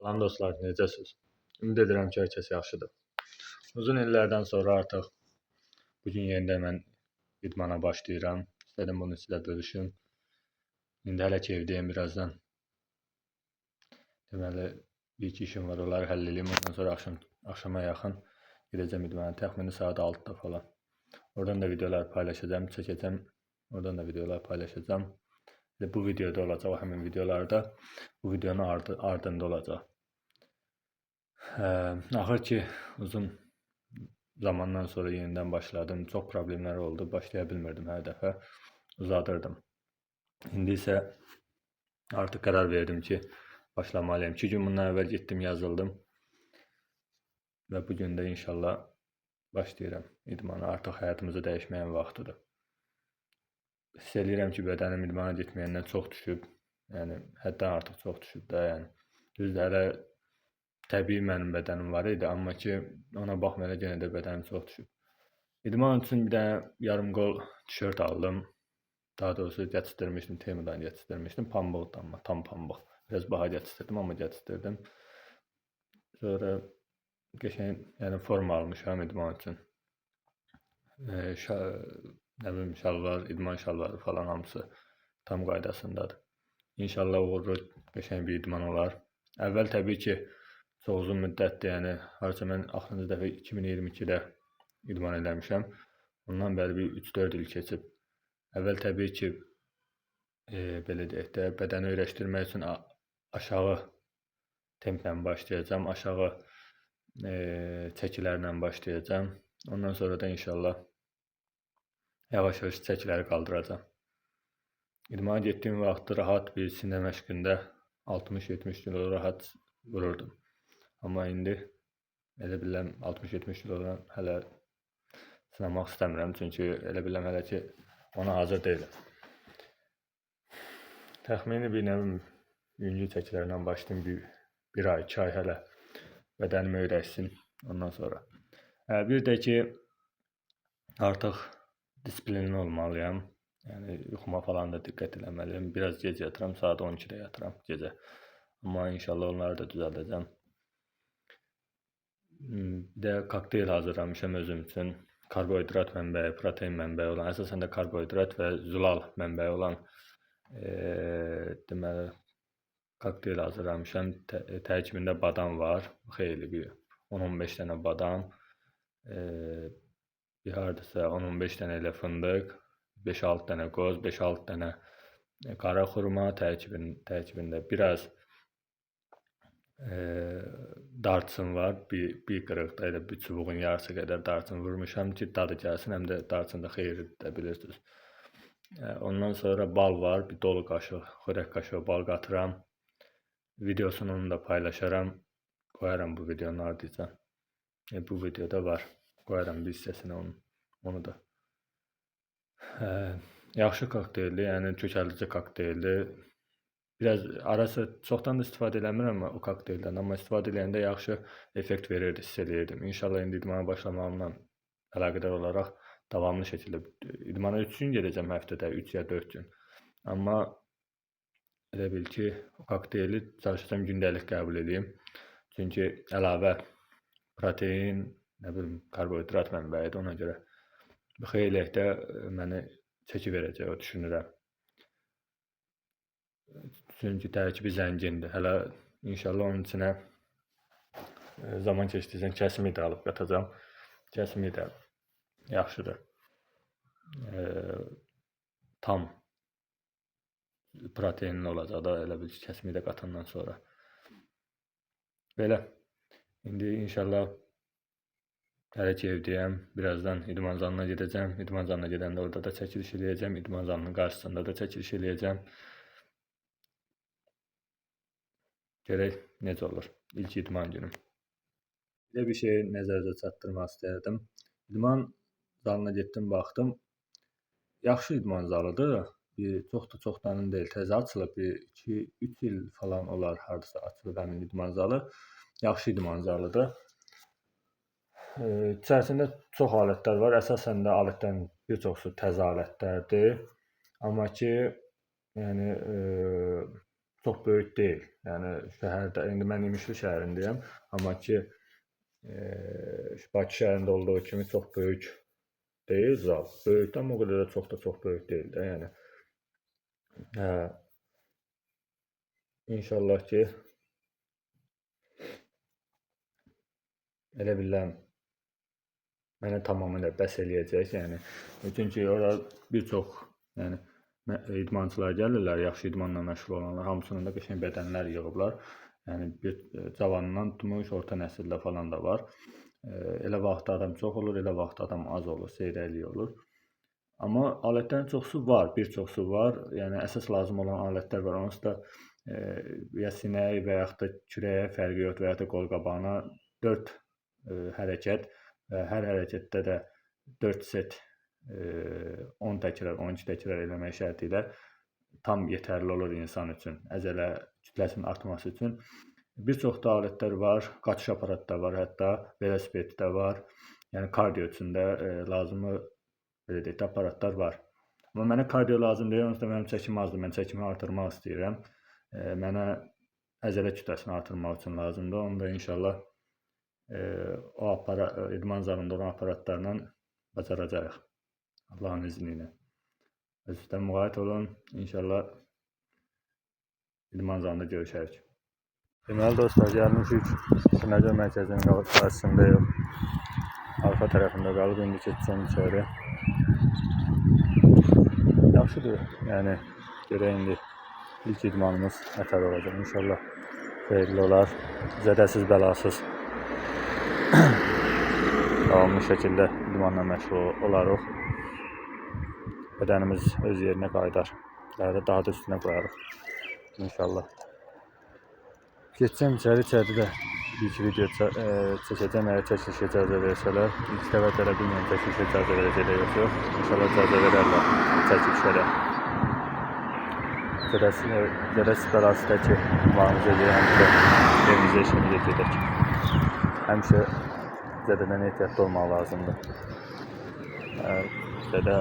Salam dostlar, necəsiz? Ümid edirəm ki, hər kəs yaxşıdır. Uzun illərdən sonra artıq bu gün yenidən mən idmana başlayıram. İstədim bunu sizlə bölüşüm. İndi hələ ki evdəyəm birazdan. Deməli, bir-iki işim var, onları həll edeyim. Ondan sonra axşama yaxın gedəcəm idmana. Təxmini saat 6-da falan. Oradan da videolar paylaşacağım, çəkəcəm. Oradan da videolar paylaşacağım. Və bu videoda olacaq, o həmin videolarda bu videonun ardında olacaq. Axır ki uzun zamandan sonra yenidən başladım. Çox problemlər oldu. Başlaya bilmirdim hər dəfə. Uzadırdım. İndi isə artıq qərar verdim ki, başlamalıyam. 2 gün bundan əvvəl getdim, yazıldım. Və bu gün də inşallah başlayıram idmana. Artıq həyatımızı dəyişməyin vaxtıdır. Hiss edirəm ki, bədənim idmana getməyəndən çox düşüb. Yəni həddən artıq çox düşüb də, yəni. Düzdür, hələ təbii mənim bədənim var idi, amma ki ona baxmayaraq yenə də bədənim çox düşüb. İdman üçün bir dənə yarım qol tişört aldım. Daha doğrusu gətirmişdim, Temudan gətirmişdim. Pambıqdan, amma tam pambıq. Biraz baha gətirdim, amma gətirdim. Sonra qəşəng, yəni forma almışam idman üçün. Nə bilim, şalvar, idman şalvarı falan hamısı tam qaydasındadır. İnşallah uğurlu, qəşəng bir idman olar. Əvvəl təbii ki çox uzun müddətdir, yəni harca mən axırıncı dəfə 2022-də idman eləmişəm. Ondan bəri bir 3-4 il keçib. Əvvəl təbii ki belə deyək də, bədəni öyrəşdirmək üçün aşağı templə başlayacağam, aşağı çəkilərlə başlayacağam. Ondan sonra da inşallah yavaş-yavaş çəkiləri qaldıracağam. İdmana getdiyim vaxt rahat bir sinə məşqində 60-70 kilo rahat vururdum. Amma indi elə biləm 60-70 kilodan hələ sınamaq istəmirəm, çünki elə biləm hələ ki ona hazır deyiləm. Təxmini bir yüngül çəkilərlə başlayım, bir ay, 2 ay hələ bədənim öyrəşsin ondan sonra. Bir də ki artıq disiplinli olmalıyam. Yəni yuxuma falan da diqqət eləməliyəm. Biraz gec yatıram, saat 12-də yatıram gecə. Amma inşallah onları da düzəldəcəm. Bir də kokteyl hazırlamışam özüm üçün. Karbohidrat mənbəyi, protein mənbəyi olan, əsasən də karbohidrat və zülal mənbəyi olan deməli kokteyl hazırlamışam. Tərkibində badam var, xeyli bir 10-15 dənə badam, bir hardasa 10-15 dənə elə fındıq, 5-6 dənə qoz, 5-6 dənə qara xurma, tərkibində biraz darçın var, bir qırıqda elə bir çubuğun yarısı qədər darçın vurmuşam ki, dadı gəlsin, həm də darçın da xeyirlidir də bilirsiniz. Ondan sonra bal var, bir dolu qaşıq, xörək qaşığı bal qatıram. Videosunu onu da paylaşaram, qoyaram bu videonun ardınca. Bu videoda var, qoyaram bir hissəsini onu da. Yaxşı kokteyldir, yəni kökəldici kokteyldir. Biraz arası çoxdan da istifadə eləmirəm o kokteyldən, amma istifadə edəndə yaxşı effekt verirdi, hiss edirdim. İnşallah indi idmana başlamağımla əlaqədar olaraq davamlı şəkildə idmana 3 gün gedəcəm həftədə, 3 ya 4 gün. Amma elə bil ki o kokteyli çalışacağam gündəlik qəbul edeyim. Çünki əlavə protein, nə bilim, karbohidrat mənbəyidir, ona görə bu xeylikdə mənə çəki verəcək, o düşünürəm. Çünki tərkibi zəngindir. Hələ inşallah onun içinə zaman keçdikcə kəsimi də alıb qatacağam. Kəsimi də yaxşıdır. Tam proteinli olacaq da, elə bil ki, kəsimi də qatandan sonra. Belə. İndi inşallah hələ ki evdəyəm. Birazdan idman zalına gedəcəm. İdman zalına gedəndə orada da çəkiliş eləyəcəm. İdman zalının qarşısında da çəkiliş eləyəcəm. Görək necə olur ilk idman günüm. Belə bir şey nəzərdə çatdırmaq istəyirdim. İdman zalına getdim, baxdım. Yaxşı idman zalıdır. Çox da çoxdanın deyil, təzə açılıb. 2-3 il falan olar hardasa açılıb həmin idman zalı. Yaxşı idman zalıdır. İçərisində çox alətlər var. Əsasən də alətlərin bir çoxu təzə alətlərdir. Amma ki, yəni çox böyük deyil. Yəni şəhərdə, indi mən İmişli şəhərindəyəm, amma ki Bakı şəhərində olduğu kimi çox böyük deyil zal. Böyükdə, amma o qədər də çox böyük deyil də, yəni. İnşallah ki elə bilirəm mənə tamamilə bəs eləyəcək, yəni. Çünki ora bir çox, yəni idmançılar gəlirlər, yaxşı idmanla məşğul olanlar, hamısının da qəşəng bədənlər yığıblar. Yəni bir cavandan tutmuş, orta nəsildə falan da var. Elə vaxtda adam çox olur, elə vaxtda adam az olur, seyrəklik olur. Amma alətlərin çoxusu var, bir çoxusu var. Yəni əsas lazım olan alətlər var. Onsuz da ya sinəyə və yaxud da kürəyə fərqi yoxdur, və yaxud da qol qabağına 4 hərəkət və hər hərəkətdə də 4 set 10 təkrar, 12 təkrar eləmək şərti ilə tam yetərli olur insan üçün, əzələ kütləsinin artması üçün. Bir çox da alətlər var, qaçış aparatı da var, hətta velosiped də var. Yəni kardio üçün də lazımı belə deyək, aparatlar var. Amma mənə kardio lazım deyil, onsuz da mənim çəkim azdır, mən çəkimi artırmaq istəyirəm. Mənə əzələ kütləsini artırmaq üçün lazımdır. Onu da inşallah o idman zalında olan aparatlarla bacaracağıq. Allahın izni ilə. Özünüzdən müğayət olun. İnşallah idman zalında görüşərik. Deməli dostlar, gəlmişik Sinəcə mərkəzinin qarşısındayıq. Arxa tərəfində qalıb, indi keçəcəm içəri. Yaxşıdır, yəni görək indi ilk idmanımız nətər olacaq. İnşallah xeyirli olar, zədəsiz, bəlasız davamlı şəkildə idmanla məşğul olarıq. Bədənimiz öz yerinə qaydar. Daha da üstünə qoyarıq. İnşallah. Geçəcəm içəridə də ilk video çəkəcəm, əgər çəkiliş icazə versələr. İlk dəfə də bilmirəm çəkiliş icazə verəcəklər yoxsa yox. İnşallah icazə verərlər çəkilişlərə. Zədəsiz bəlasıdakı müalicə edən evimizə işimizə gedək. Həmişə zədədən ehtiyatlı olmaq lazımdır. Zədə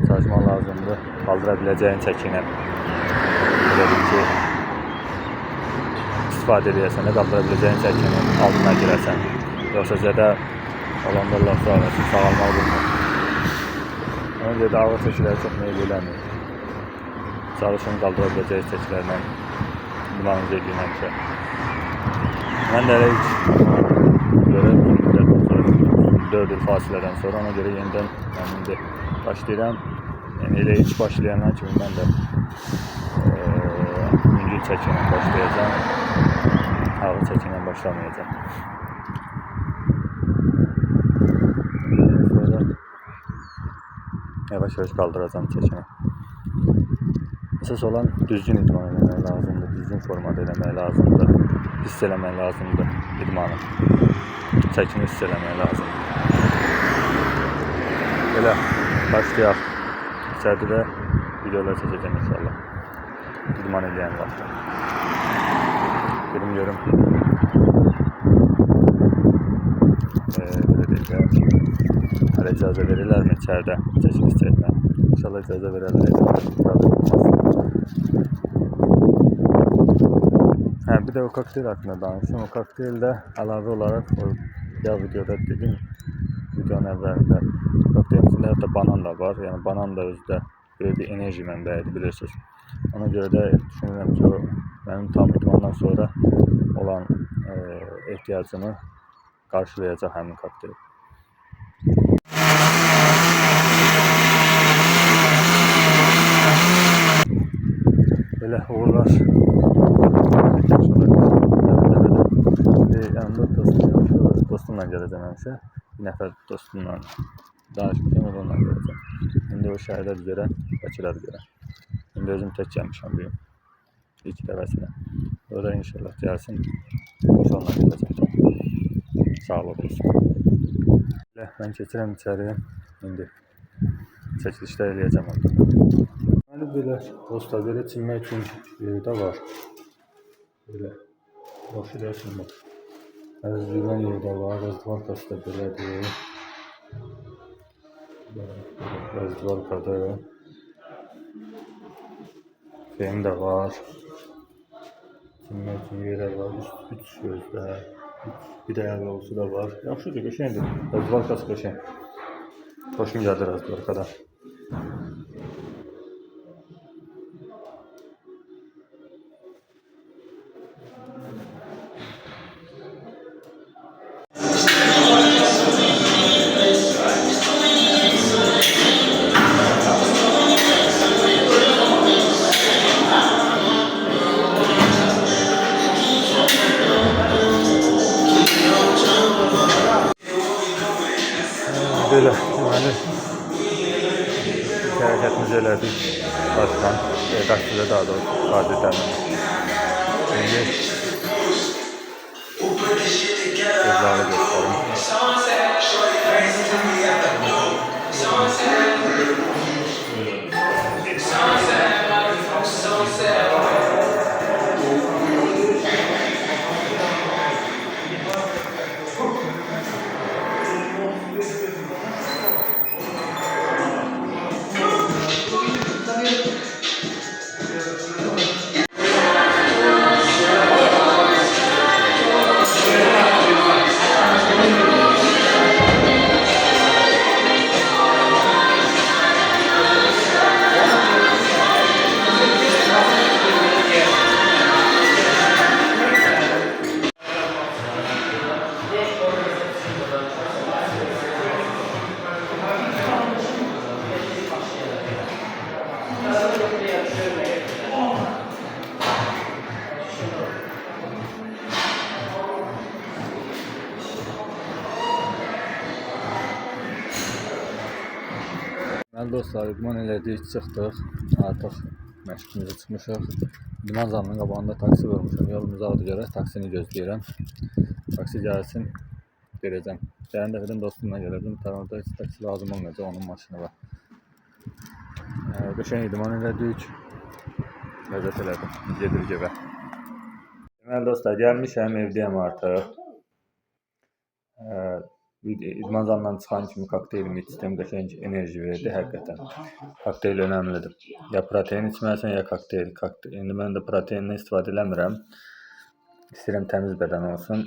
çalışmaq lazımdır. Qaldıra biləcəyin çəkinə. Dedim ki, istifadə edəsən də qaldıra biləcəyin çəkinin altına girəsən. Yoxsa zədə olanda Allah sağlasın, sağalmaq olmur. Ona görə də ağır çəkiləri çox meyil eləmir. Çalışın qaldıra biləcəyi çəkilərlə idmanınızı edin həmişə. Mən də elə ilk 4 il fasilədən sonra ona görə yenidən indi başlayıram. Yəni elə ilk başlayanlar kimi mən də yüngül çəkiylə başlayacağım. Ağır çəkiylə başlamayacağım. Sonra yavaş-yavaş qaldıracağım çəkini. Əsas olan düzgün idman eləmək lazımdır, düzgün formada eləmək lazımdır, hiss eləmək lazımdır idmanı. Çəkini hiss eləmək lazımdır. Belə başlayaq. İçəridə də videolar çəkəcəm inşallah. İdman edən vaxtda. Gedim görüm. Belə deyək də, hələ icazə verirlərmi içəridə çəkiliş çəkmə? İnşallah icazə verərlər. Bir də o kokteyl haqqında danışım. O kokteyldə əlavə olaraq ya videoda dedim, videonun əvvəlində kokteylin içində hətta banan da var. Yəni banan da özdə böyle bir enerji mənbəyidir, bilirsiniz. Ona görə də düşünürəm ki, o mənim tam idmandan sonra olan ehtiyacımı qarşılayacaq həmin kokteyl. Belə uğurlar. Yanımda dostumla gələcəm həmişə. Bir nəfər dostumla danışmışam, onunla gələcəm. İndi o şəhərləri görəm, Bakıları görəm. İndi özüm tək gəlmişəm bugün. İlk dəfəsinə. Orada inşallah gəlsin. İnşallah gələcəm. Sağlıq olsun. Mən keçirəm içəriyə. İndi çəkilişlər eləyəcəm orada. Yəni belə dostlar, belə çimmək üçün də var. Belə yaxşı deyəsin bax. Əzdivan yerdə var, razvarkası da belədir. Razvarkada. Fem də var. Sinmək üçün yerlər var. Üç gözdə. Bir də ayaqqabısı da var. Yaxşıdır, qəşəngdir. Razvalkası qəşəng. Xoşum gəlir razvalkadan. Böyle deməli hərəkətimizi elədik. Başdan, qaçıda daha doğrusu vaziyətlərlə. Şimdi gözləri göstərim. Deməli dostlar, idman elədik, çıxdıq. Artıq məşqimizi çıxmışıq. İdman zalının qabağında taksi vurmuşam. Yolum uzaqdır görə taksini gözləyirəm. Taksi gəlsin, verəcəm. Gələn dəfədən dostumla gəlirdim. Orada heç taksi lazım olmayacaq, onun maşını var. Qəşəng idman elədik. Ləzzət elədim. Gedirik evə. Deməli dostlar, gəlmişəm, evdəyəm artıq. İdman zalından çıxan kimi kokteylimi içdim, qəşəng enerji verdi həqiqətən. Kokteyl önəmlidir. Ya protein içməlisən, ya kokteyl. İndi mən də proteindən istifadə eləmirəm. İstəyirəm təmiz bədən olsun.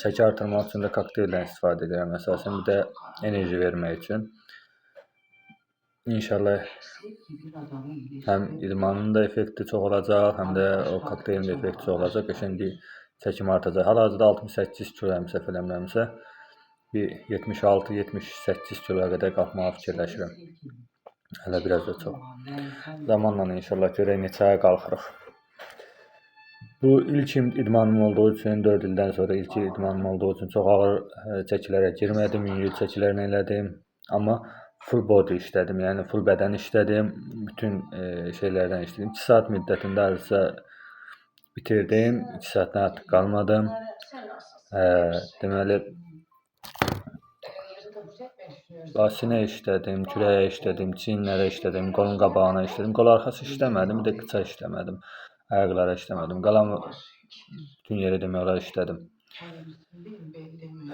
Çəki artırmaq üçün də kokteyldən istifadə edirəm əsasən, bir də enerji vermək üçün. İnşallah həm idmanın da effekti çox olacaq, həm də o kokteylin də effekti çox olacaq. Qəşəng bir çəkim artacaq. Hal-hazırda 68 kiloyam səhv eləmirəmsə. Bir 76-78 kiloya qədər qalxmağa fikirləşirəm. Hələ biraz da çox. Zamanla inşallah görək neçə aya qalxırıq. Bu ilk idmanım olduğu üçün, 4 ildən sonra ilk idmanım olduğu üçün çox ağır çəkilərə girmədim, yüngül çəkilərlə elədim. Amma full body işlədim, yəni full bədən işlədim. Bütün şeylərdən işlədim. 2 saat müddətində hardasa bitirdim. 2 saatdan artıq qalmadım. Deməli Basinə işlədim, kürəyə işlədim, çiyinlərə işlədim, qolun qabağına işlədim. Qol arxası işləmədim, bir də qıça işləmədim. Ayaqlara işləmədim. Qalan bütün yeri demək olar işlədim.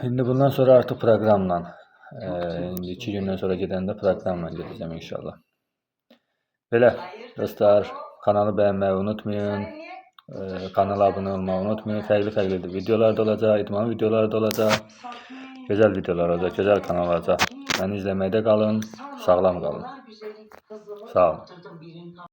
İndi bundan sonra artıq proqramla, indi 2 gündən sonra gedəndə proqramla gedəcəm inşallah. Belə dostlar, kanalı bəyənməyi unutmayın. Kanala abunə olmağı unutmayın. Fərqli videolar da olacaq, idman videoları da olacaq. Gözəl videolar olacaq, gözəl kanal olacaq. Məni izləməkdə qalın, sağlam qalın. Sağ olun.